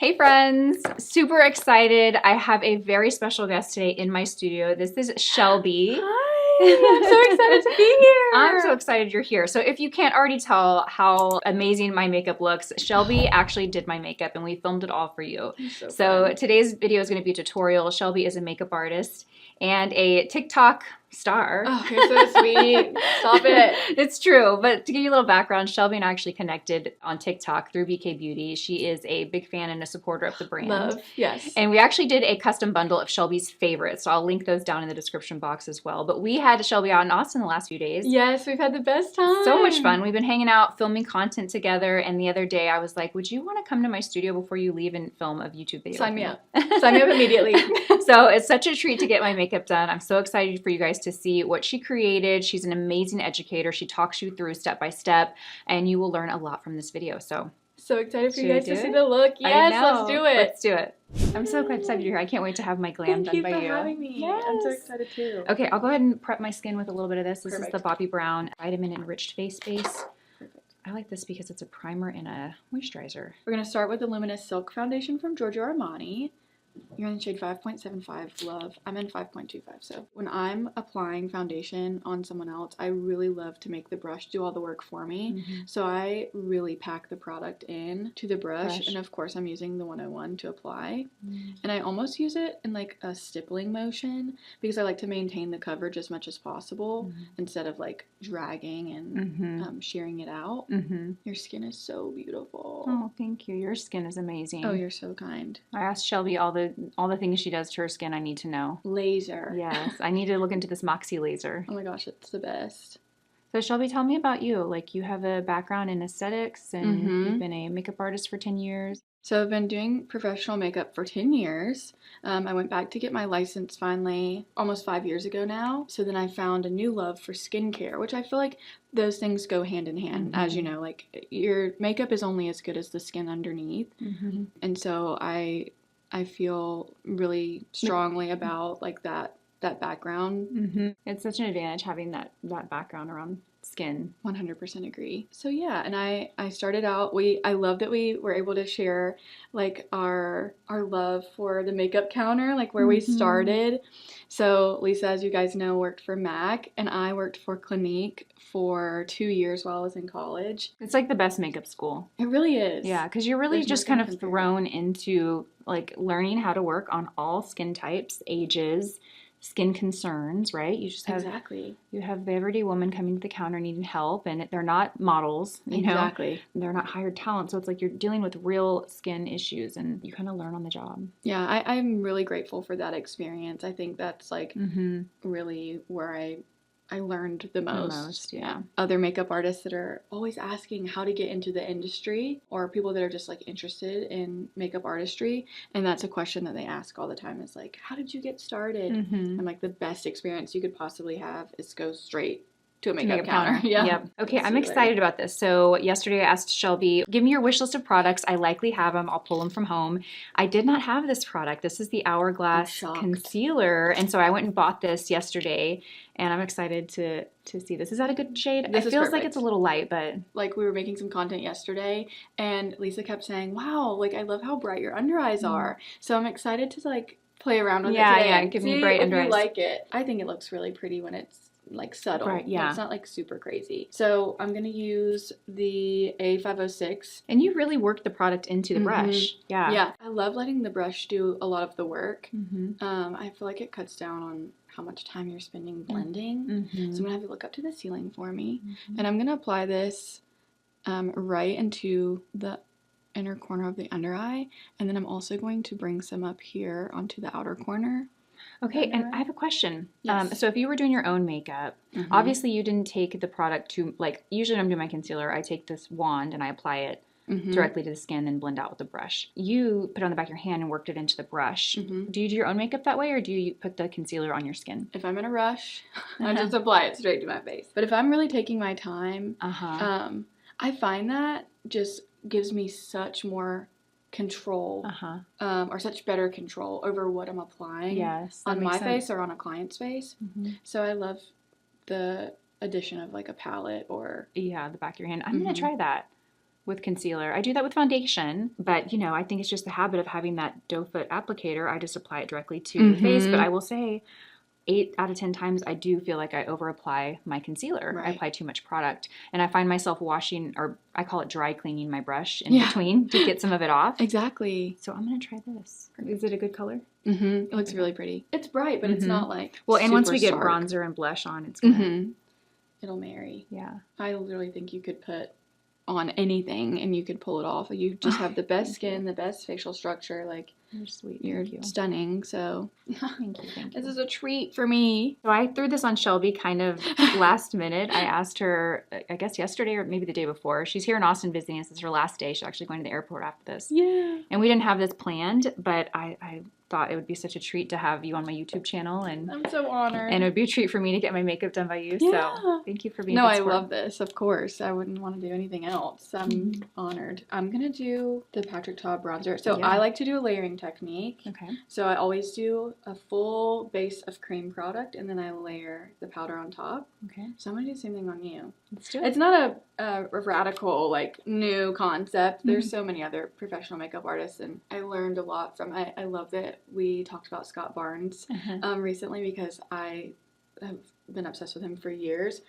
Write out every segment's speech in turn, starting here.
Hey friends, super excited. I have a very special guest today in my studio. This is Shelby. Hi, I'm so excited to be here. I'm so excited you're here. So if you can't already tell how amazing my makeup looks, Shelby actually did my makeup and we filmed it all for you. So today's video is going to be a tutorial. Shelby is a makeup artist and a TikTok star. Oh, you're so sweet. Stop it. It's true. But to give you a little background, Shelby and I actually connected on TikTok through BK Beauty. She is a big fan and a supporter of the brand. Love, yes. And we actually did a custom bundle of Shelby's favorites. So I'll link those down in the description box as well. But we had Shelby out in Austin the last few days. Yes, we've had the best time. So much fun. We've been hanging out, filming content together. And the other day I was like, would you want to come to my studio before you leave and film a YouTube video? Sign me up. Sign me up immediately. So it's such a treat to get my makeup done. I'm so excited for you guys to see what she created. She's an amazing educator. She talks you through step by step, and you will learn a lot from this video. So excited for you guys to see the look. Yes, let's do it. Let's do it. I'm so excited you're here. I can't wait to have my glam done by you. Thank you for having me. Yes. I'm so excited too. Okay, I'll go ahead and prep my skin with a little bit of this. This Perfect. is the Bobbi Brown Vitamin Enriched Face Base. Perfect. I like this because it's a primer and a moisturizer. We're going to start with the Luminous Silk Foundation from Giorgio Armani. You're in the shade 5.75, love. I'm in 5.25. So when I'm applying foundation on someone else, I really love to make the brush do all the work for me. So I really pack the product in to the brush. And of course I'm using the 101 to apply. And I almost use it in like a stippling motion because I like to maintain the coverage as much as possible instead of like dragging and shearing it out. Your skin is so beautiful. Oh, thank you. Your skin is amazing. Oh, you're so kind. I asked Shelby all the things she does to her skin. I need to know. Laser. Yes, I need to look into this Moxie laser. Oh my gosh, it's the best. So Shelby, tell me about you. Like, you have a background in aesthetics and you've been a makeup artist for 10 years. So I've been doing professional makeup for 10 years. I went back to get my license finally almost 5 years ago now. So then I found a new love for skincare, which I feel like those things go hand in hand. As you know, like your makeup is only as good as the skin underneath. And so I feel really strongly about like that background. It's such an advantage having that background around skin. 100% agree. So yeah, and I started out, I love that we were able to share like our love for the makeup counter, like where we started. So Lisa, as you guys know, worked for MAC and I worked for Clinique for 2 years while I was in college. It's like the best makeup school. It really is. Yeah, because you're really just kind of thrown into like learning how to work on all skin types, ages, skin concerns, right? You just have you have the everyday woman coming to the counter needing help, and they're not models, you know. They're not hired talent, so it's like you're dealing with real skin issues, and you kind of learn on the job. Yeah, I'm really grateful for that experience. I think that's like really where I learned the most. Yeah. Other makeup artists that are always asking how to get into the industry, or people that are just like interested in makeup artistry, and that's a question that they ask all the time is like, how did you get started? And like the best experience you could possibly have is go straight to a makeup counter. Yeah. Yep. Okay, I'm excited about this. So yesterday I asked Shelby, give me your wish list of products. I likely have them. I'll pull them from home. I did not have this product. This is the Hourglass Concealer. And so I went and bought this yesterday, and I'm excited to see this. Is that a good shade? It feels like it's a little light, but... Like we were making some content yesterday, and Lisa kept saying, wow, like I love how bright your under eyes are. So I'm excited to like play around with it today. Yeah, give me bright under eyes. You like it. I think it looks really pretty when it's like subtle. Right, yeah. It's not like super crazy. So I'm going to use the A506. And you really worked the product into the brush. Yeah. Yeah. I love letting the brush do a lot of the work. I feel like it cuts down on how much time you're spending blending. So I'm going to have you look up to the ceiling for me. And I'm going to apply this right into the inner corner of the under eye. And then I'm also going to bring some up here onto the outer corner. Okay, and I have a question. Yes. So if you were doing your own makeup, obviously you didn't take the product to, like, usually when I'm doing my concealer, I take this wand and I apply it directly to the skin and blend out with the brush. You put it on the back of your hand and worked it into the brush. Do you do your own makeup that way, or do you put the concealer on your skin? If I'm in a rush, I just apply it straight to my face. But if I'm really taking my time, I find that just gives me such more control or such better control over what I'm applying on my face or on a client's face. So I love the addition of like a palette or the back of your hand. I'm gonna try that. with concealer. I do that with foundation, but, you know, I think it's just the habit of having that doe foot applicator. I just apply it directly to the face, but I will say 8 out of 10 times I do feel like I over apply my concealer. I apply too much product, and I find myself washing, or I call it dry cleaning, my brush in between to get some of it off. Exactly. So I'm going to try this. Is it a good color? It looks really pretty. It's bright, but it's not like well, and once we get stark. bronzer and blush on, it's gonna it'll marry. Yeah. I literally think you could put on anything and you could pull it off. You just have the best skin, the best facial structure. Like, you're sweet. You're stunning. So thank you. This is a treat for me. So I threw this on Shelby kind of last minute. I asked her, I guess yesterday or maybe the day before. She's here in Austin visiting us. It's her last day. She's actually going to the airport after this. Yeah. And we didn't have this planned, but I thought it would be such a treat to have you on my YouTube channel, and I'm so honored. And it would be a treat for me to get my makeup done by you. Yeah. So thank you for being. No, I love this. Of course, I wouldn't want to do anything else. I'm honored. I'm gonna do the Patrick Ta bronzer. So I like to do a layering technique. Okay. So I always do a full base of cream product, and then I layer the powder on top. Okay. So I'm gonna do the same thing on you. Let's do it. It's not a radical, like, new concept. There's so many other professional makeup artists, and I learned a lot from. I love that we talked about Scott Barnes recently, because I have been obsessed with him for years.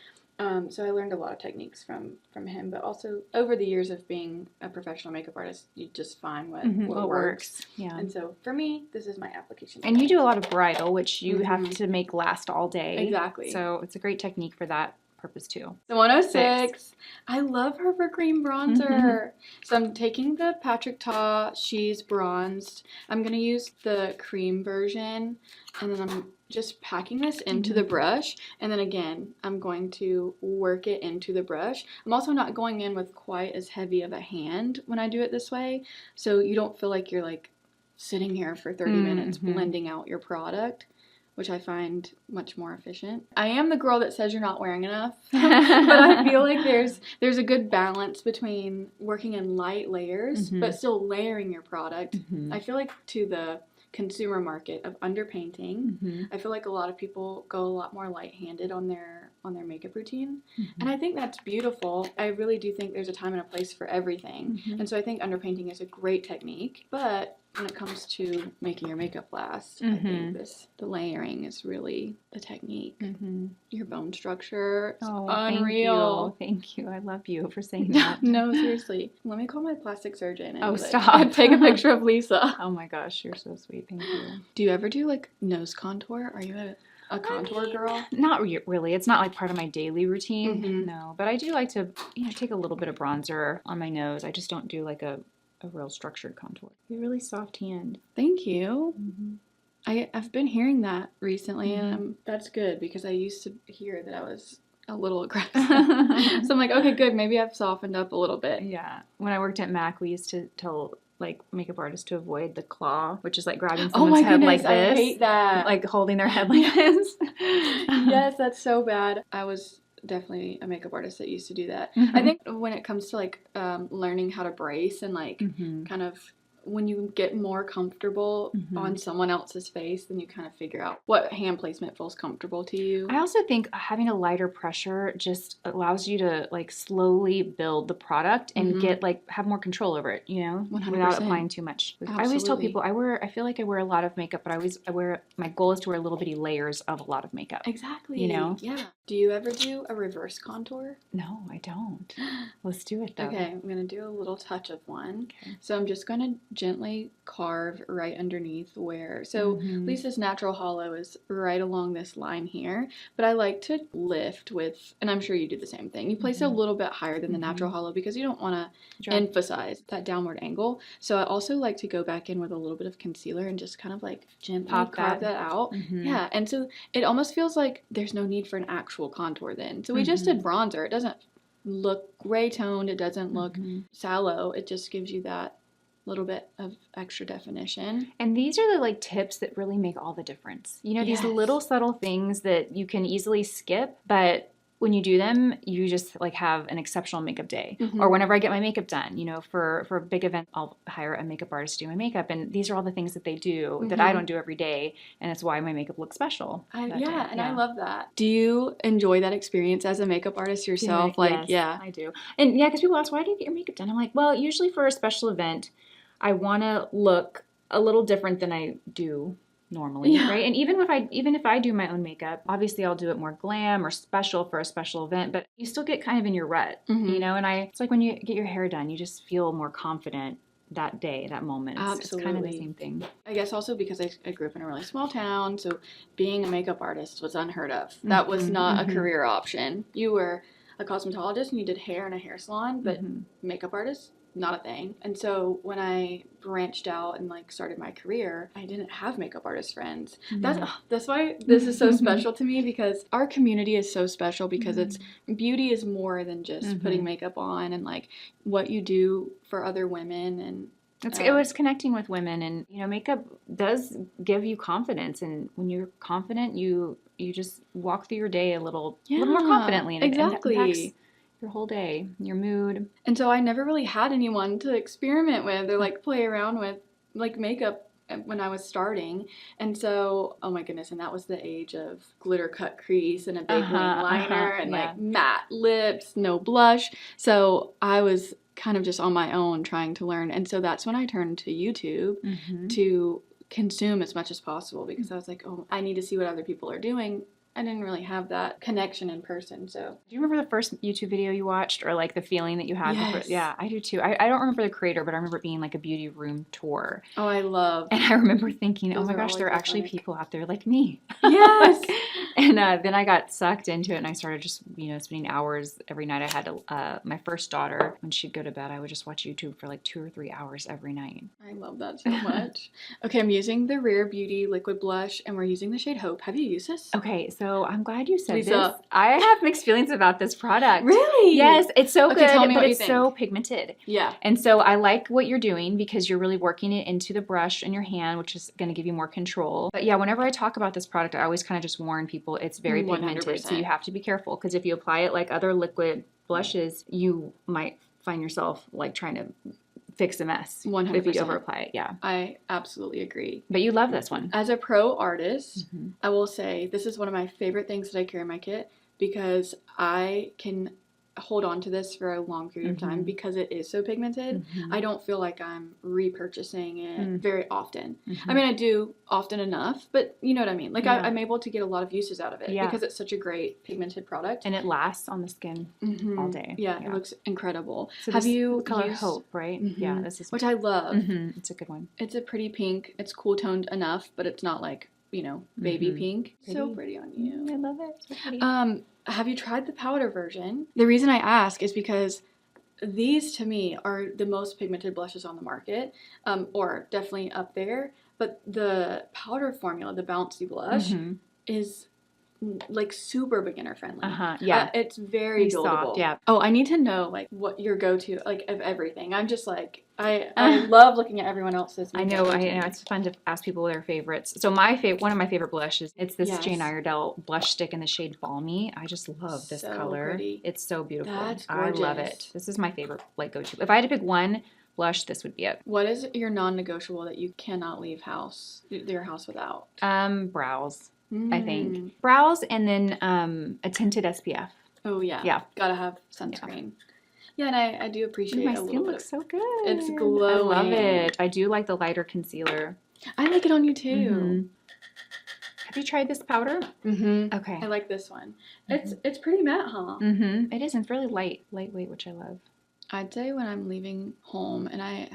So I learned a lot of techniques from him, but also over the years of being a professional makeup artist, you just find what works. Yeah. And so for me, this is my application. And you do a lot of bridal, which you have to make last all day. Exactly. So it's a great technique for that purpose too. The 106. I love her for cream bronzer. So I'm taking the Patrick Ta. She's bronzed. I'm going to use the cream version, and then I'm just packing this into the brush, and then again I'm going to work it into the brush. I'm also not going in with quite as heavy of a hand when I do it this way, so you don't feel like you're like sitting here for 30 minutes blending out your product, which I find much more efficient. I am the girl that says you're not wearing enough, but I feel like there's a good balance between working in light layers but still layering your product. I feel like to the consumer market of underpainting, I feel like a lot of people go a lot more light-handed on their makeup routine, and I think that's beautiful. I really do think there's a time and a place for everything, and so I think underpainting is a great technique, but when it comes to making your makeup last, I think the layering is really the technique. Your bone structure is unreal. Thank you. I love you for saying that. No, seriously. Let me call my plastic surgeon and stop. Take a picture of Lisa. Oh my gosh, you're so sweet. Thank you. Do you ever do like nose contour? Are you a contour girl? Not really. It's not like part of my daily routine. No, but I do like to take a little bit of bronzer on my nose. I just don't do like a real structured contour. You have a really soft hand. Thank you. I've been hearing that recently, and that's good, because I used to hear that I was a little aggressive. So I'm like, okay, good. Maybe I've softened up a little bit. Yeah. When I worked at MAC, we used to tell like makeup artists to avoid the claw, which is like grabbing someone's head like this. I hate that. Like holding their head like this. Yes, that's so bad. I was definitely a makeup artist that used to do that. I think when it comes to like learning how to brace and like kind of when you get more comfortable on someone else's face, then you kind of figure out what hand placement feels comfortable to you. I also think having a lighter pressure just allows you to like slowly build the product and get like have more control over it, 100%. Without applying too much. Absolutely. I always tell people I feel like I wear a lot of makeup, but my goal is to wear little bitty layers of a lot of makeup. Exactly. Yeah. Do you ever do a reverse contour? No, I don't. Let's do it though. Okay, I'm going to do a little touch of one. Okay. So I'm just going to gently carve right underneath where, so Lisa's natural hollow is right along this line here, but I like to lift with, and I'm sure you do the same thing, you place it a little bit higher than the natural hollow because you don't want to emphasize that downward angle. So I also like to go back in with a little bit of concealer and just kind of like gently carve that out. Yeah, and so it almost feels like there's no need for an actual contour then. So we just did bronzer. It doesn't look gray toned, it doesn't look sallow, it just gives you that little bit of extra definition. And these are the like tips that really make all the difference. These little subtle things that you can easily skip, but when you do them, you just like have an exceptional makeup day. Or whenever I get my makeup done, you know, for a big event, I'll hire a makeup artist to do my makeup. And these are all the things that they do that I don't do every day. And it's why my makeup looks special. I love that. Do you enjoy that experience as a makeup artist yourself? Yes, I do. And yeah, because people ask, why do you get your makeup done? I'm like, well, usually for a special event, I want to look a little different than I do normally, right? And even if I do my own makeup, obviously I'll do it more glam or special for a special event, but you still get kind of in your rut, you know? And it's like when you get your hair done, you just feel more confident that day, that moment. It's kind of the same thing. I guess also because I grew up in a really small town, so being a makeup artist was unheard of. That was not a career option. You were a cosmetologist and you did hair in a hair salon, but makeup artist, not a thing. And so when I branched out and like started my career, I didn't have makeup artist friends. That's why this is so special to me, because our community is so special, because it's beauty is more than just putting makeup on, and like what you do for other women. And it was connecting with women, and you know, makeup does give you confidence, and when you're confident, you just walk through your day a little more confidently, and it impacts your whole day, your mood. And so I never really had anyone to experiment with or like play around with like makeup when I was starting. And so, oh my goodness, and that was the age of glitter cut crease and a big wing liner and like matte lips, no blush. So I was kind of just on my own trying to learn. And so that's when I turned to YouTube to consume as much as possible, because I was like, oh, I need to see what other people are doing. I didn't really have that connection in person. So, do you remember the first YouTube video you watched, or like the feeling that you had? Before? Yeah, I do too. I don't remember the creator, but I remember it being like a beauty room tour. Oh, I love. And I remember thinking, oh my gosh, there are actually people out there like me. Yes. And then I got sucked into it, and I started just, you know, spending hours every night. I had my first daughter, when she'd go to bed, I would just watch YouTube for like 2 or 3 hours every night. I love that so much. Okay, I'm using the Rare Beauty liquid blush, and we're using the shade Hope. Have you used this? Okay, so I'm glad you said this. I have mixed feelings about this product. Really? Yes, it's so good, tell me but what it's you so think. pigmented. Yeah. And so I like what you're doing, because you're really working it into the brush in your hand, which is going to give you more control. But yeah, whenever I talk about this product, I always kind of just warn people it's very pigmented. 100%. So you have to be careful, because if you apply it like other liquid blushes, you might find yourself like trying to fix a mess 100%. if you over apply it. Yeah, I absolutely agree. But you love this one. As a pro artist, I will say this is one of my favorite things that I carry in my kit, because I can hold on to this for a long period of time, because it is so pigmented. I don't feel like I'm repurchasing it very often. I mean, I do often enough, but you know what I mean? Like I'm able to get a lot of uses out of it because it's such a great pigmented product. And it lasts on the skin all day. Yeah, it looks incredible. So have you color used Hope, right? Yeah, this is which I love. It's a good one. It's a pretty pink. It's cool toned enough, but it's not like, you know, baby pink. Pretty. So pretty on you. I love it. So pretty. Have you tried the powder version? The reason I ask is because these to me are the most pigmented blushes on the market, or definitely up there. But the powder formula, the bouncy blush, is like super beginner friendly. Yeah. It's very buildable. Soft, yeah. Oh, I need to know like what your go-to like of everything. I'm just like I love looking at everyone else's. I know. It's fun to ask people their favorites. So one of my favorite blushes, it's this Jane Iredale blush stick in the shade Balmy. I just love this color. Pretty. It's so beautiful. That's I love it. This is my favorite like go-to. If I had to pick one blush, this would be it. What is your non-negotiable that you cannot leave your house without? Brows. I think brows, and then a tinted SPF. Oh yeah, gotta have sunscreen. Yeah, and I do appreciate my skin looks so good. It's glowing. I love it. I do like the lighter concealer. I like it on you too. Have you tried this powder? Okay. I like this one. It's pretty matte, huh? It is. It's really lightweight, which I love. I'd say when I'm leaving home, and I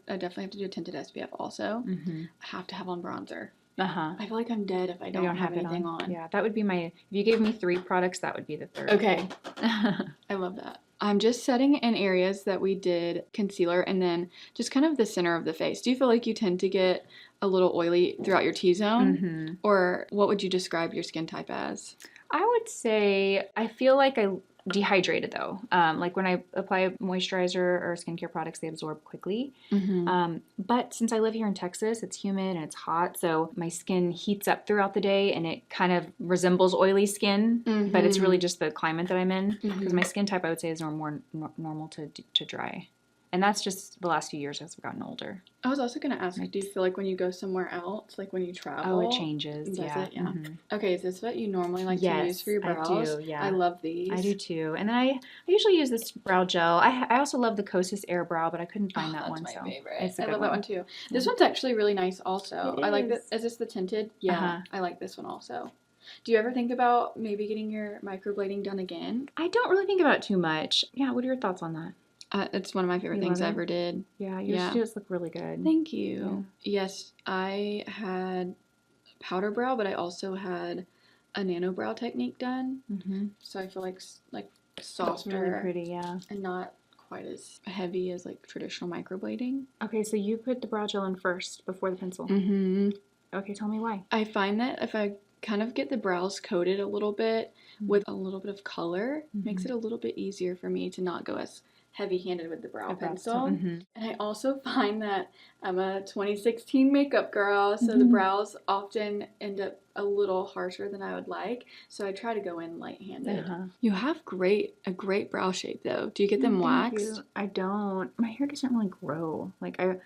definitely have to do a tinted SPF also. I have to have on bronzer. I feel like I'm dead if I don't have anything on. Yeah, that would be if you gave me 3 products, that would be the third. Okay. I love that. I'm just setting in areas that we did concealer, and then just kind of the center of the face. Do you feel like you tend to get a little oily throughout your T-zone? Or what would you describe your skin type as? I would say I feel like dehydrated though. Like when I apply moisturizer or skincare products, they absorb quickly. But since I live here in Texas, it's humid and it's hot, so my skin heats up throughout the day and it kind of resembles oily skin, but it's really just the climate that I'm in, because my skin type, I would say, is more normal to dry. And that's just the last few years as I've gotten older. I was also going to ask, do you feel like when you go somewhere else, like when you travel? Oh, it changes. Does yeah. it? Yeah. Okay, is this what you normally like to use for your brows? I do, yeah. I love these. I do too. And then I usually use this brow gel. I also love the Kosas Air Brow, but I couldn't find that one. That's my favorite. It's a good I love that one too. This one's actually really nice also. I like this. Is this the tinted? Yeah, I like this one also. Do you ever think about maybe getting your microblading done again? I don't really think about it too much. Yeah, what are your thoughts on that? It's one of my favorite things I ever did. Yeah, yours just look really good. Thank you. Yeah. Yes, I had powder brow, but I also had a nano brow technique done. So I feel like softer, really pretty, yeah, and not quite as heavy as like traditional microblading. Okay, so you put the brow gel in first before the pencil. Okay, tell me why. I find that if I kind of get the brows coated a little bit with a little bit of color, makes it a little bit easier for me to not go as heavy-handed with the brow pencil. And I also find that I'm a 2016 makeup girl, so the brows often end up a little harsher than I would like, so I try to go in light-handed. You have a great brow shape though. Do you get them waxed? I don't. My hair doesn't really grow. Like I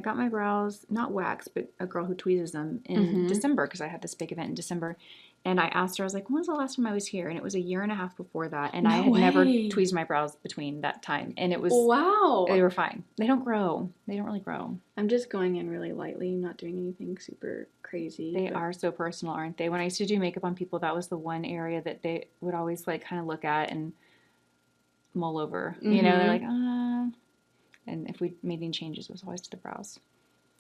got my brows not waxed, but a girl who tweezes them in December, because I had this big event in December. And I asked her, I was like, when was the last time I was here? And it was a year and a half before that. And I had never tweezed my brows between that time. And it was, they were fine. They don't grow. They don't really grow. I'm just going in really lightly, not doing anything super crazy. They are so personal, aren't they? When I used to do makeup on people, that was the one area that they would always like kind of look at and mull over. You know, they're like, And if we made any changes, it was always to the brows.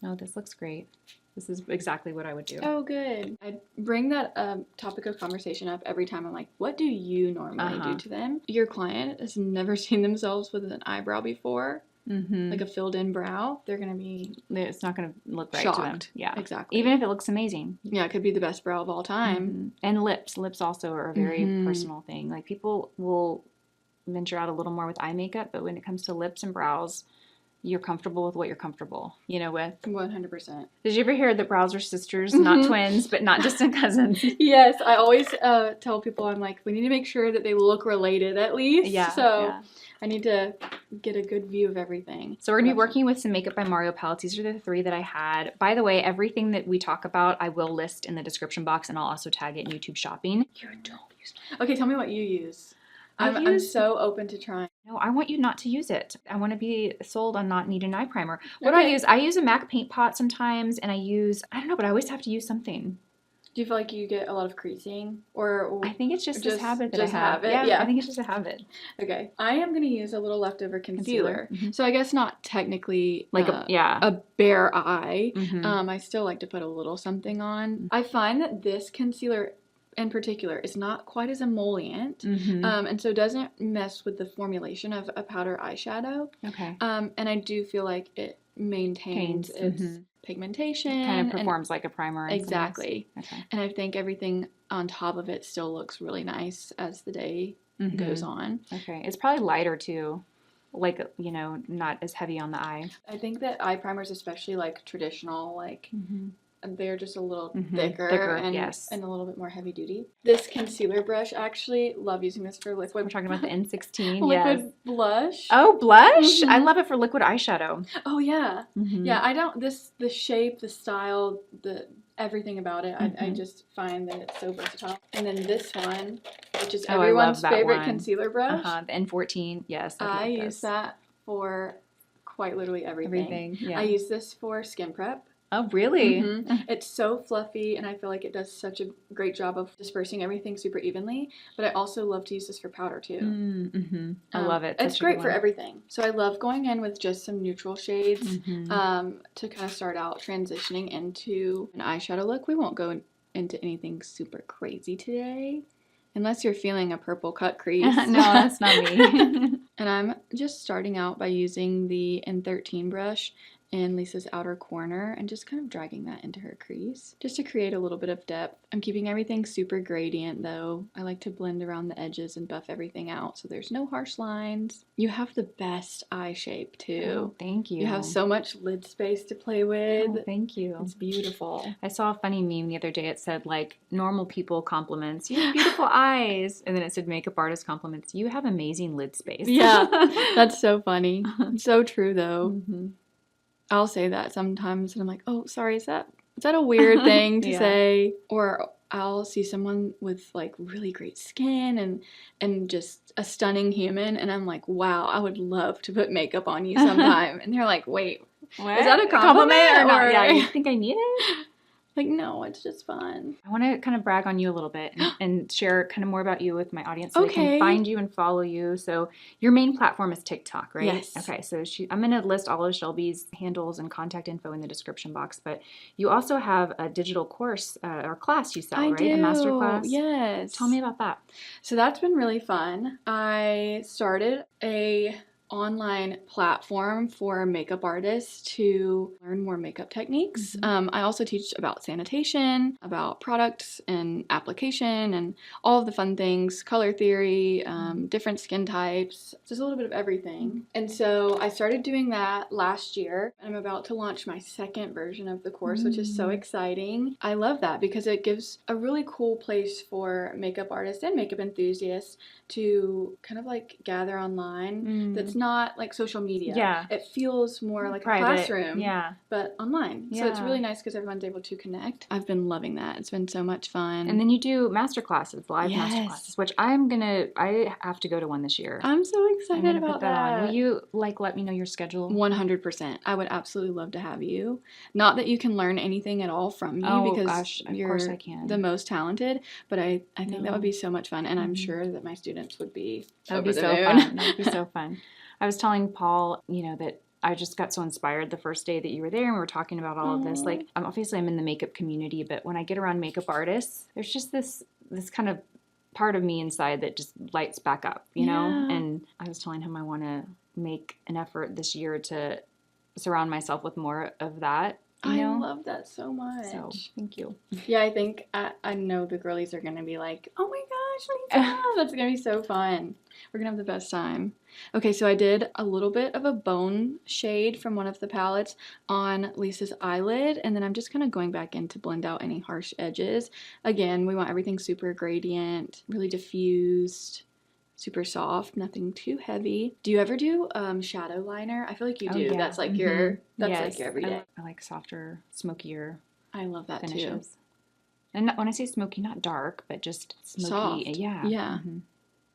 No, this looks great. This is exactly what I would do. Oh, good. I bring that topic of conversation up every time. I'm like, what do you normally do to them? Your client has never seen themselves with an eyebrow before, like a filled-in brow. They're going to be It's not going to look right shocked. to them. Yeah, exactly. Even if it looks amazing. Yeah, it could be the best brow of all time. And lips. Lips also are a very personal thing. Like, people will venture out a little more with eye makeup, but when it comes to lips and brows, you're comfortable with what you're comfortable, with. 100%. Did you ever hear that brows are sisters, not twins, but not distant cousins? Yes, I always tell people, I'm like, we need to make sure that they look related at least. Yeah. So I need to get a good view of everything. So we're going to be working with some Makeup by Mario palettes. These are the 3 that I had. By the way, everything that we talk about, I will list in the description box, and I'll also tag it in YouTube Shopping. You don't use. Okay, tell me what you use. I'm so open to trying. No, I want you not to use it. I want to be sold on not needing an eye primer. What do I use a MAC paint pot sometimes, and I don't know, but I always have to use something. Do you feel like you get a lot of creasing? Or I think it's just this habit that I have. Yeah, I think it's just a habit. Okay. I am going to use a little leftover concealer. So I guess not technically like a bare eye. I still like to put a little something on. I find that this concealer in particular is not quite as emollient, and so doesn't mess with the formulation of a powder eyeshadow. Okay. And I do feel like it maintains its pigmentation. Kind of performs like a primer. Exactly. Okay. And I think everything on top of it still looks really nice as the day goes on. Okay. It's probably lighter too. Like, not as heavy on the eye. I think that eye primers, especially like traditional, like they're just a little thicker and a little bit more heavy duty. This concealer brush, actually love using this for liquid. We're talking about the N16. Liquid blush. Oh, blush? I love it for liquid eyeshadow. Oh yeah. Yeah, I don't the shape, the style, everything about it. I just find that it's so versatile. And then this one, which is everyone's favorite concealer brush. The N14. Yes. I use that for quite literally everything. I use this for skin prep. Oh, really? It's so fluffy, and I feel like it does such a great job of dispersing everything super evenly, but I also love to use this for powder, too. I love it. It's great for everything. So I love going in with just some neutral shades to kind of start out transitioning into an eyeshadow look. We won't go into anything super crazy today, unless you're feeling a purple cut crease. No, that's not me. And I'm just starting out by using the N13 brush in Lisa's outer corner and just kind of dragging that into her crease just to create a little bit of depth. I'm keeping everything super gradient though. I like to blend around the edges and buff everything out so there's no harsh lines. You have the best eye shape too. Oh, thank you. You have so much lid space to play with. Oh, thank you. It's beautiful. I saw a funny meme the other day. It said, like, normal people compliments, you have beautiful eyes. And then it said makeup artist compliments, you have amazing lid space. Yeah, that's so funny. So true though. Mm-hmm. I'll say that sometimes and I'm like, oh, sorry, is that a weird thing to say? Or I'll see someone with like really great skin and just a stunning human and I'm like, wow, I would love to put makeup on you sometime. And they're like, wait, what? Is that a compliment or not? or Yeah, you think I need it? Like, no, it's just fun. I want to kind of brag on you a little bit and share kind of more about you with my audience so they can find you and follow you. So your main platform is TikTok, right? Yes. Okay, so I'm going to list all of Shelby's handles and contact info in the description box, but you also have a digital course or class you sell, right? I do. A master class? Yes. Tell me about that. So that's been really fun. I started a online platform for makeup artists to learn more makeup techniques. I also teach about sanitation, about products and application and all of the fun things, color theory, different skin types, just a little bit of everything. And so I started doing that last year. I'm about to launch my second version of the course, which is so exciting. I love that because it gives a really cool place for makeup artists and makeup enthusiasts to kind of like gather online. That's not like social media. Yeah. It feels more like private. A classroom. Yeah. But online. Yeah. So it's really nice because everyone's able to connect. I've been loving that. It's been so much fun. And then you do master classes, live master classes, which I have to go to one this year. I'm so excited about that. Will you let me know your schedule? 100%. I would absolutely love to have you. Not that you can learn anything at all from me because of course I can. The most talented, but I think that would be so much fun and I'm sure that my students would be That would be so fun. That would be so fun. I was telling Paul, that I just got so inspired the first day that you were there and we were talking about all of this. Like, obviously I'm in the makeup community, but when I get around makeup artists, there's just this kind of part of me inside that just lights back up, you know? And I was telling him I want to make an effort this year to surround myself with more of that. I love that so much. So, thank you. Yeah, I think I know the girlies are going to be like, oh my gosh, Lisa, that's going to be so fun. We're going to have the best time. Okay, so I did a little bit of a bone shade from one of the palettes on Lisa's eyelid, and then I'm just kind of going back in to blend out any harsh edges. Again, we want everything super gradient, really diffused, super soft, nothing too heavy. Do you ever do shadow liner? I feel like you do. Yeah. That's like your everyday. I like softer, smokier. I love that finishes. too. And when I say smoky, not dark, but just smoky. Soft. Yeah. Yeah.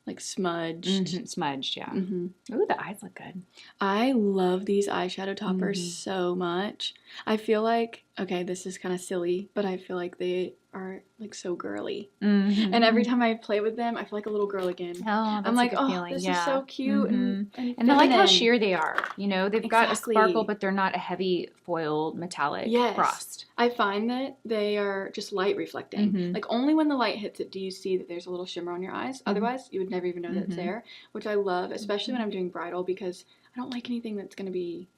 Like smudged. Smudged, yeah. Ooh, the eyes look good. I love these eyeshadow toppers so much. I feel like, okay, this is kind of silly, but I feel like they are like so girly. And every time I play with them, I feel like a little girl again. Oh, that's I'm like, a good feeling. This is so cute. And I like how sheer they are. They've got a sparkle, but they're not a heavy foil metallic frost. I find that they are just light reflecting. Like only when the light hits it do you see that there's a little shimmer on your eyes. Otherwise, you would never even know that it's there, which I love, especially when I'm doing bridal because I don't like anything that's going to be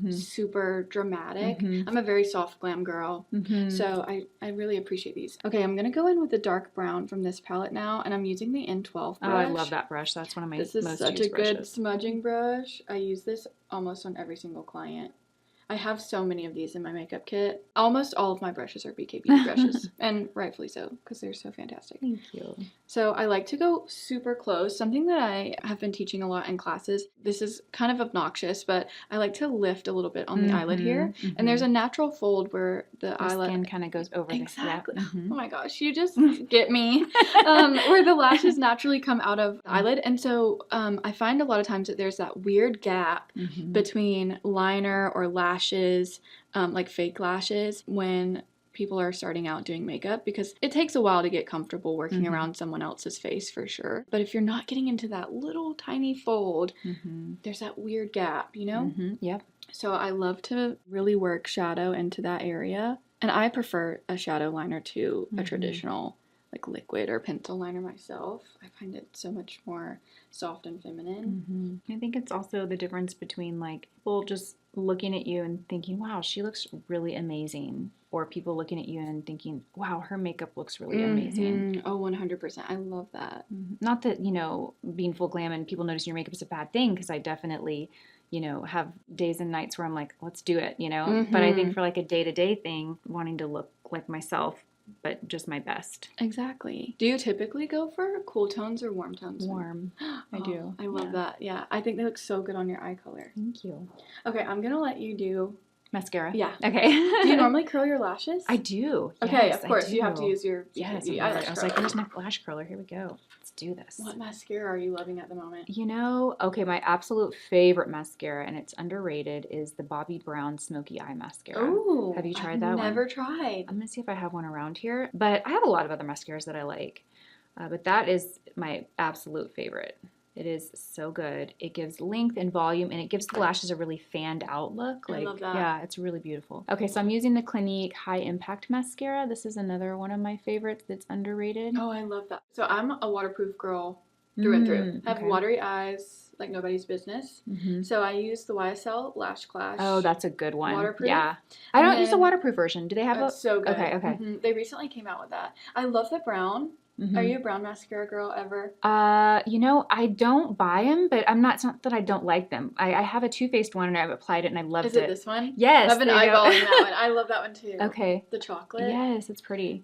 super dramatic. I'm a very soft glam girl, so I really appreciate these. Okay, I'm gonna go in with the dark brown from this palette now, and I'm using the N12 brush. Oh, I love that brush. That's one of my most used brushes. This is such a good smudging brush. I use this almost on every single client. I have so many of these in my makeup kit. Almost all of my brushes are BKB brushes, and rightfully so, because they're so fantastic. Thank you. So I like to go super close. Something that I have been teaching a lot in classes, this is kind of obnoxious, but I like to lift a little bit on the eyelid here. And there's a natural fold where the eyelid skin kind of goes over exactly. Oh my gosh, you just get me. Where the lashes naturally come out of the eyelid. And so I find a lot of times that there's that weird gap between liner or lashes, like fake lashes, when people are starting out doing makeup, because it takes a while to get comfortable working around someone else's face for sure. But if you're not getting into that little tiny fold, there's that weird gap, Yep. So I love to really work shadow into that area. And I prefer a shadow liner to a traditional like liquid or pencil liner myself. I find it so much more soft and feminine. I think it's also the difference between like people just looking at you and thinking, wow, she looks really amazing. Or people looking at you and thinking, wow, her makeup looks really amazing. Oh, 100%. I love that. Not that, you know, being full glam and people noticing your makeup is a bad thing, because I definitely, you know, have days and nights where I'm like, let's do it, you know. But I think for like a day-to-day thing, wanting to look like myself, but just my best. Exactly. Do you typically go for cool tones or warm tones? Warm. I do. I love that. Yeah. I think they look so good on your eye color. Thank you. Okay, I'm going to let you do mascara. Yeah. Okay. Do you normally curl your lashes? I do. Okay, yes, of course. You have to use your Yes. eyelash I was like, where's my lash curler? Here we go. Let's do this. What mascara are you loving at the moment? You know, okay, my absolute favorite mascara, and it's underrated, is the Bobbi Brown Smoky Eye Mascara. Oh, have you tried that one? Never tried. I'm gonna see if I have one around here, but I have a lot of other mascaras that I like. But that is my absolute favorite. It is so good. It gives length and volume, and it gives the lashes a really fanned out look. I love that. Yeah, it's really beautiful. Okay, so I'm using the Clinique High Impact Mascara. This is another one of my favorites that's underrated. Oh, I love that. So I'm a waterproof girl through and through. I have watery eyes like nobody's business. So I use the YSL Lash Clash. Oh, that's a good one. Waterproof. Yeah. I don't use the waterproof version. Do they have That's so good. Okay. They recently came out with that. I love the brown. Are you a brown mascara girl ever? You know, I don't buy them, but it's not that I don't like them. I have a Too Faced one and I've applied it and I loved it. Is it this one? Yes. I've been eyeballing that one. I love that one too. Okay. The chocolate. Yes, it's pretty.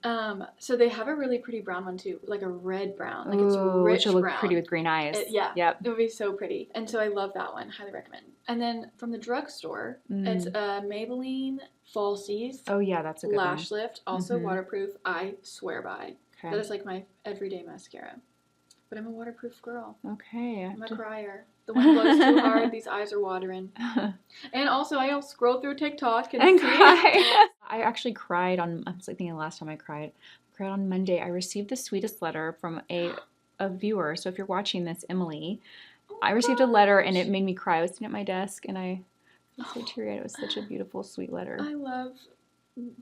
So they have a really pretty brown one too, like a red brown. Like it's rich which will look brown. Pretty with green eyes. Yeah. Yep. It would be so pretty. And so I love that one. Highly recommend. And then from the drugstore, it's Maybelline Falsies. Oh yeah, that's a good Lash Lift, also waterproof. I swear by. Okay. That is like my everyday mascara. But I'm a waterproof girl. Okay. I'm a crier. The wind blows too hard. These eyes are watering. And also, I'll scroll through TikTok and cry. I actually cried on. I was thinking the last time I cried on Monday. I received the sweetest letter from a viewer. So if you're watching this, Emily, I received a letter and it made me cry. I was sitting at my desk and I was so teary-eyed. It was such a beautiful, sweet letter. I love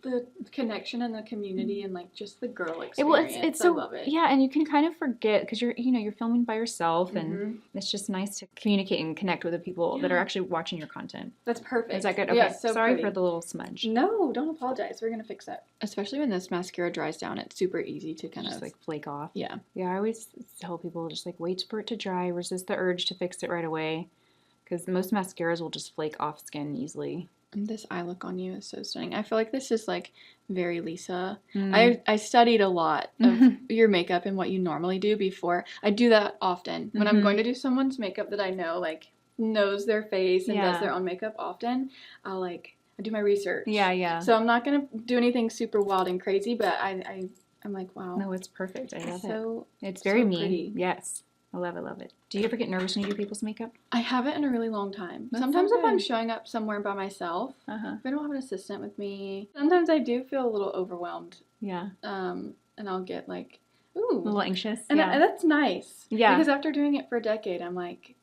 the connection and the community and like just the girl experience. It's so, I love it. Yeah, and you can kind of forget because you're filming by yourself and it's just nice to communicate and connect with the people that are actually watching your content. That's perfect. Is that good? Okay. Yeah, so sorry pretty. For the little smudge. No, don't apologize. We're gonna fix that. Especially when this mascara dries down, it's super easy to kind of like flake off. Yeah. Yeah, I always tell people just like wait for it to dry, resist the urge to fix it right away, because most mascaras will just flake off skin easily. And this eye look on you is so stunning. I feel like this is like very Lisa. I studied a lot of your makeup and what you normally do before. I do that often. When I'm going to do someone's makeup that I know like knows their face and does their own makeup often, I do my research. Yeah. So I'm not gonna do anything super wild and crazy, but I'm like, wow. No, it's perfect. I love it. It's so very me. Pretty. Yes. I love it. Do you ever get nervous when you do people's makeup? I haven't in a really long time. That's Sometimes so if I'm showing up somewhere by myself, if I don't have an assistant with me, sometimes I do feel a little overwhelmed. Yeah. And I'll get like, ooh. A little anxious. And that's nice. Yeah. Because after doing it for a decade, I'm like,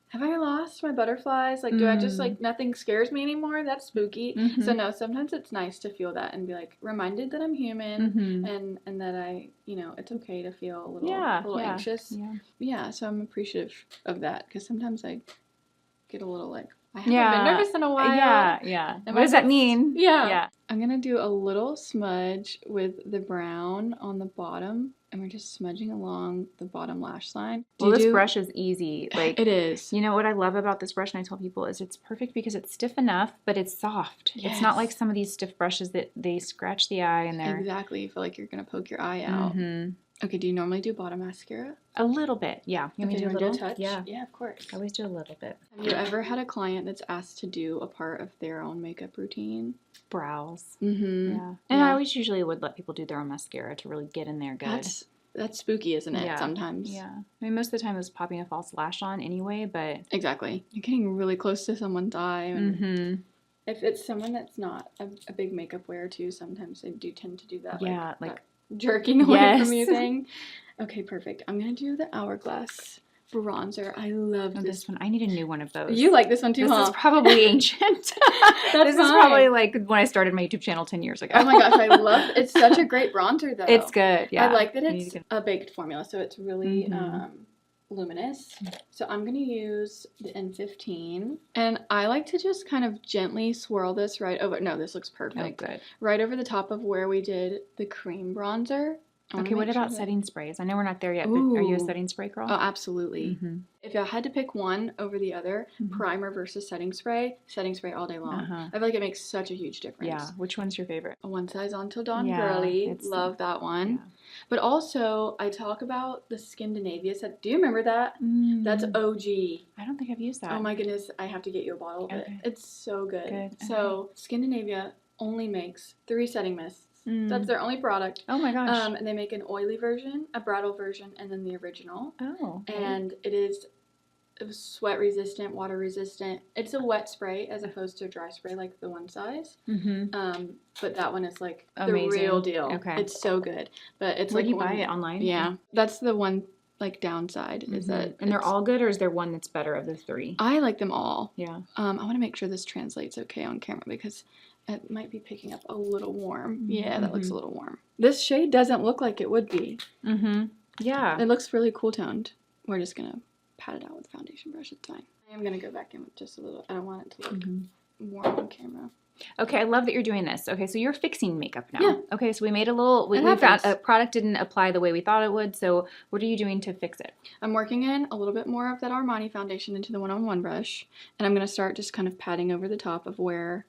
have I lost my butterflies? Like, do I just like nothing scares me anymore? That's spooky. So no, sometimes it's nice to feel that and be like reminded that I'm human and that I, it's okay to feel a little anxious. Yeah. So I'm appreciative of that because sometimes I get a little like, I haven't been nervous in a while. Yeah. What does that mean? Yeah. I'm going to do a little smudge with the brown on the bottom. And we're just smudging along the bottom lash line. This brush is easy. Like it is. You know what I love about this brush, and I tell people, is it's perfect because it's stiff enough, but it's soft. Yes. It's not like some of these stiff brushes that they scratch the eye and they're... Exactly. You feel like you're going to poke your eye out. Okay, do you normally do bottom mascara? A little bit, yeah. You want me to do a little? Touch? Yeah, of course. I always do a little bit. Have you ever had a client that's asked to do a part of their own makeup routine? Brows. Yeah. And I always usually would let people do their own mascara to really get in there good. That's spooky, isn't it, sometimes? Yeah. I mean, most of the time it was popping a false lash on anyway, but... Exactly. You're getting really close to someone's eye. And if it's someone that's not a big makeup wearer, too, sometimes they do tend to do that. Like jerking away from you thing. Okay, perfect. I'm going to do the Hourglass bronzer. I love this one. I need a new one of those. You like this one too, huh? This is probably ancient. This is probably like when I started my YouTube channel 10 years ago. Oh my gosh, I love it. It's such a great bronzer though. It's good, yeah. I like that it's a baked formula, so it's really luminous. So I'm going to use the N15. And I like to just kind of gently swirl this right over. No, this looks perfect. Oh, good. Right over the top of where we did the cream bronzer. Okay, what about setting sprays? I know we're not there yet, but are you a setting spray girl? Oh, absolutely. If I had to pick one over the other, primer versus setting spray all day long. I feel like it makes such a huge difference. Yeah. Which one's your favorite? A One Size On Till Dawn Girly. Love that one. Yeah. But also, I talk about the Skindinavia set. Do you remember that? That's OG. I don't think I've used that. Oh my goodness, I have to get you a bottle of it. It's so good. So, Skindinavia only makes 3 setting mists. That's their only product. Oh my gosh. And they make an oily version, a bridal version, and then the original. Oh. Okay. And it is sweat resistant, water resistant. It's a wet spray as opposed to a dry spray like the One Size. But that one is like amazing. The real deal. Okay. It's so good. But it's Where do you buy it online? Yeah. That's the one like downside is that. And they're all good, or is there one that's better of the 3? I like them all. Yeah. I want to make sure this translates okay on camera because it might be picking up a little warm. Yeah, that looks a little warm. This shade doesn't look like it would be. Yeah. It looks really cool toned. We're just going to pat it out with a foundation brush. It's fine. I am going to go back in with just a little. I don't want it to look warm on camera. Okay, I love that you're doing this. Okay, so you're fixing makeup now. Yeah. Okay, so we made a little, we found a product didn't apply the way we thought it would, so what are you doing to fix it? I'm working in a little bit more of that Armani foundation into the one-on-one brush, and I'm going to start just kind of patting over the top of where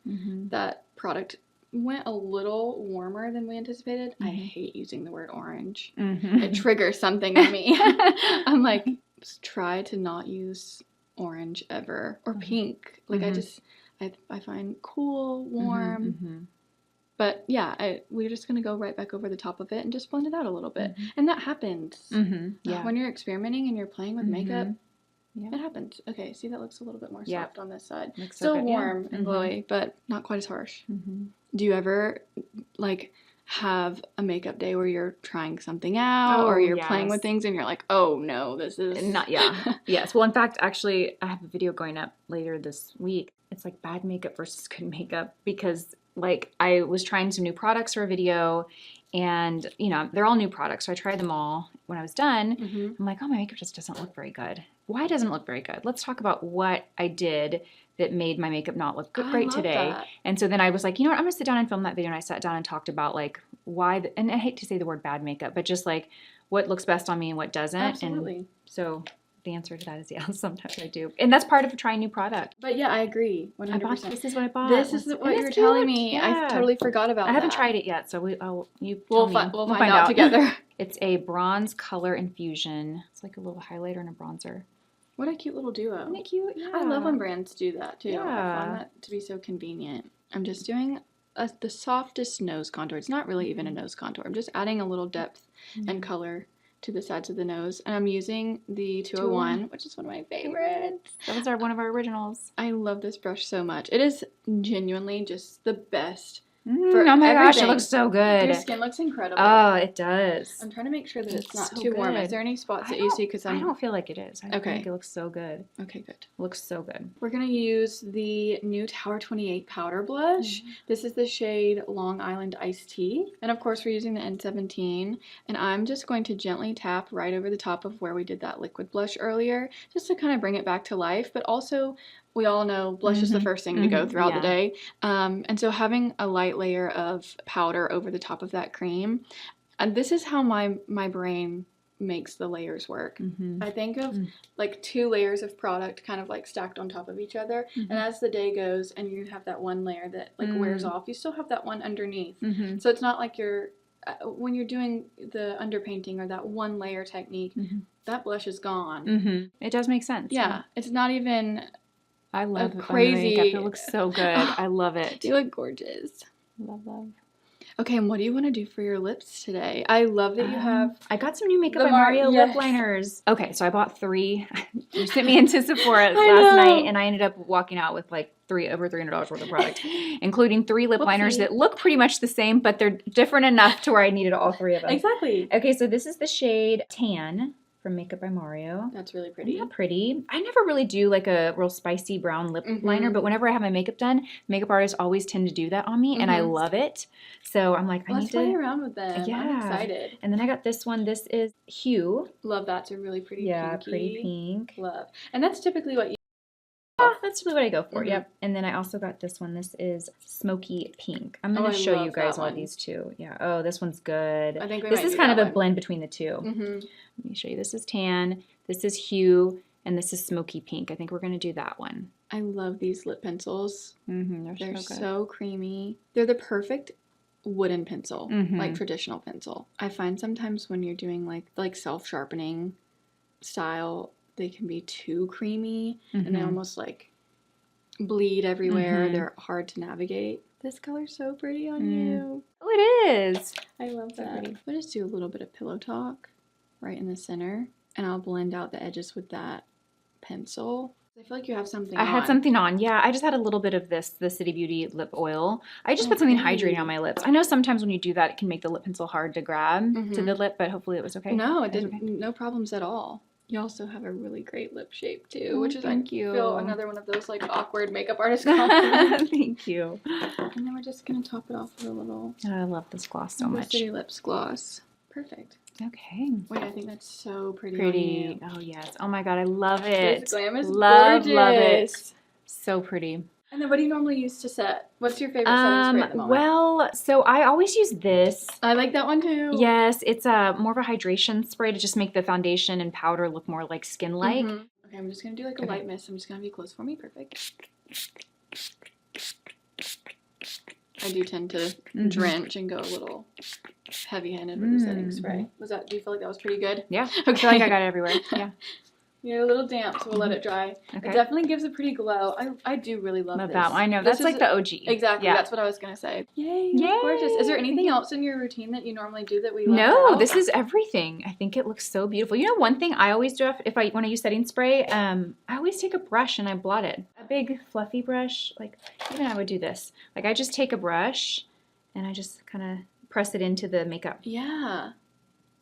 that product went a little warmer than we anticipated. I hate using the word orange. It triggers something in me. I'm like, try to not use orange ever, or pink. Like I find cool, warm, but yeah, we're just going to go right back over the top of it and just blend it out a little bit. And that happens. Yeah. When you're experimenting and you're playing with makeup, it happens. Okay, see that looks a little bit more soft on this side. Still warm and glowy, but not quite as harsh. Do you ever, like, have a makeup day where you're trying something out or you're playing with things and you're like, oh no, this is not yes. Well, in fact, actually I have a video going up later this week. It's like bad makeup versus good makeup, because like I was trying some new products for a video, and you know, they're all new products, so I tried them all. When I was done, I'm like, oh, my makeup just doesn't look very good. Why doesn't it look very good? Let's talk about what I did that made my makeup not look great today. And so then I was like, you know what, I'm gonna sit down and film that video. And I sat down and talked about like why, and I hate to say the word bad makeup, but just like what looks best on me and what doesn't. Absolutely. And so the answer to that is yes, sometimes I do. And that's part of trying new product. But yeah, I agree. 100%. This is what I bought. This is what you're telling me. Yeah. I totally forgot about that. I haven't tried it yet, so we'll find out together. It's a bronze color infusion. It's like a little highlighter and a bronzer. What a cute little duo. Isn't it cute? Yeah. I love when brands do that too. Yeah. I find that to be so convenient. I'm just doing the softest nose contour. It's not really even a nose contour. I'm just adding a little depth and color to the sides of the nose. And I'm using the 201, which is one of my favorites. That was one of our originals. I love this brush so much. It is genuinely just the best. Oh my gosh, it looks so good. Your skin looks incredible. Oh, it does. I'm trying to make sure that it's not too warm. Is there any spots that you see? Because I don't feel like it is. I think it looks so good. Okay, good. It looks so good. We're going to use the new Tower 28 powder blush. This is the shade Long Island Iced Tea. And of course, we're using the N17. And I'm just going to gently tap right over the top of where we did that liquid blush earlier, just to kind of bring it back to life. But also, we all know blush is the first thing to go throughout the day. And so having a light layer of powder over the top of that cream, and this is how my brain makes the layers work. I think of like 2 layers of product kind of like stacked on top of each other. And as the day goes and you have that one layer that like wears off, you still have that one underneath. So it's not like you're, when you're doing the underpainting or that one layer technique, that blush is gone. It does make sense. Yeah. It's not even... I love it. Crazy. It looks so good. I love it. You look gorgeous. Love. Okay, and what do you want to do for your lips today? I love that you have... I got some new Makeup by Mario lip liners. Okay, so I bought 3. You sent me into Sephora last night, and I ended up walking out with like over $300 worth of product, including 3 lip liners that look pretty much the same, but they're different enough to where I needed all 3 of them. Exactly. Okay, so this is the shade Tan from Makeup by Mario. That's really pretty. Isn't that pretty? I never really do like a real spicy brown lip liner, but whenever I have my makeup done, makeup artists always tend to do that on me, and I love it. So I'm like, I need to play around with them. Yeah. I'm excited. And then I got this one. This is Hue. Love that. It's a really pretty pinky. Pretty pink. Love. And that's typically what you... Yeah, that's really what I go for. Yep. And then I also got this one. This is Smoky Pink. I'm going to show you guys all these too. Yeah. Oh, this one's good. I think this is kind of a blend between the two. Let me show you. This is tan. This is Hue. And this is Smoky Pink. I think we're going to do that one. I love these lip pencils. They're so creamy. They're the perfect wooden pencil, like traditional pencil. I find sometimes when you're doing like self-sharpening style, they can be too creamy and they almost like bleed everywhere. They're hard to navigate. This color's so pretty on you. Oh, it is. I love that. I'll just do a little bit of Pillow Talk right in the center, and I'll blend out the edges with that pencil. I feel like you have something on. I had something on. Yeah, I just had a little bit of this, the City Beauty lip oil. I just put something hydrating on my lips. I know sometimes when you do that, it can make the lip pencil hard to grab to the lip, but hopefully it was okay. No, it didn't. Okay. No problems at all. You also have a really great lip shape too, which is thank you. Feel another one of those like awkward makeup artist compliments. Thank you. And then we're just gonna top it off with a little. I love this gloss so much. City Lips gloss. Perfect. Okay. Wait, I think that's so pretty. Pretty. Oh yes. Oh my god, I love it. This glam is gorgeous. Love it. So pretty. And then what do you normally use to set? What's your favorite setting spray at the moment? Well, so I always use this. I like that one too. Yes, it's more of a hydration spray to just make the foundation and powder look more like skin-like. Okay, I'm just going to do like a light mist. I'm just going to have you close for me. Perfect. I do tend to drench and go a little heavy-handed with the setting spray. Do you feel like that was pretty good? Yeah. Okay. I feel like I got it everywhere. Yeah. You're a little damp, so we'll let it dry. Okay. It definitely gives a pretty glow. I do really love this. That one. I know. That's like the OG. Exactly. Yeah. That's what I was going to say. Yay. Yay. Gorgeous. Is there anything else in your routine that you normally do that we love? No, this is everything. I think it looks so beautiful. You know, one thing I always do when I use setting spray, I always take a brush and I blot it. A big fluffy brush. Like, even I would do this. Like, I just take a brush and I just kind of press it into the makeup. Yeah.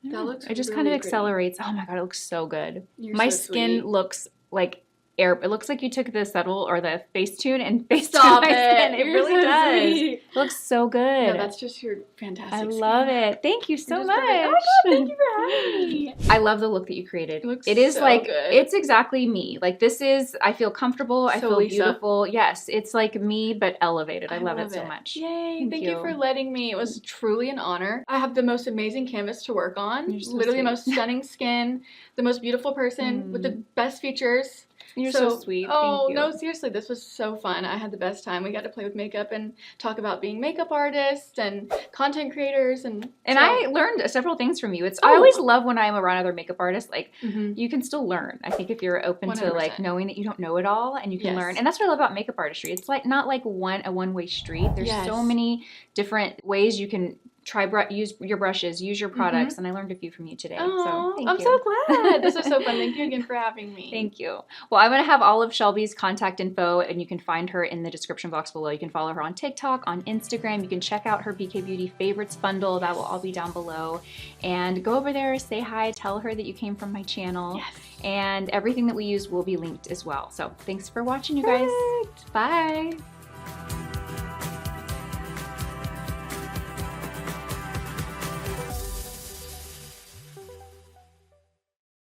That looks it just really kind of pretty. Accelerates. Oh my god, it looks so good. You're my so skin sweet. looks like air. It looks like you took the subtle or the Facetune and Facetuned Stop my skin. It You're really so does. Sweet. It looks so good. No, that's just your fantastic I skin. love it. Thank you so much. Oh my god, thank you for having me. I love the look that you created. It is so like good. It's exactly me. Like this is. I feel comfortable. I feel Lisa. beautiful. Yes, it's like me but elevated. I love it so much. Yay! Thank you for letting me. It was truly an honor. I have the most amazing canvas to work on. You're so Literally sweet. the most stunning skin, the most beautiful person with the best features. You're so sweet. Oh, Thank you. no, seriously, this was so fun. I had the best time. We got to play with makeup and talk about being makeup artists and content creators. And I learned several things from you. I always love when I'm around other makeup artists. Like, you can still learn. I think if you're open 100%. to, like, knowing that you don't know it all and you can learn. And that's what I love about makeup artistry. It's, like, not like a one-way street. There's so many different ways you can use your brushes, use your products, and I learned a few from you today. Oh, so thank I'm you. so glad. This was so fun. Thank you again for having me. Thank you. Well, I'm going to have all of Shelby's contact info, and you can find her in the description box below. You can follow her on TikTok, on Instagram. You can check out her BK Beauty favorites bundle. That will all be down below. And go over there, say hi, tell her that you came from my channel. Yes. And everything that we use will be linked as well. So thanks for watching, you guys. Bye.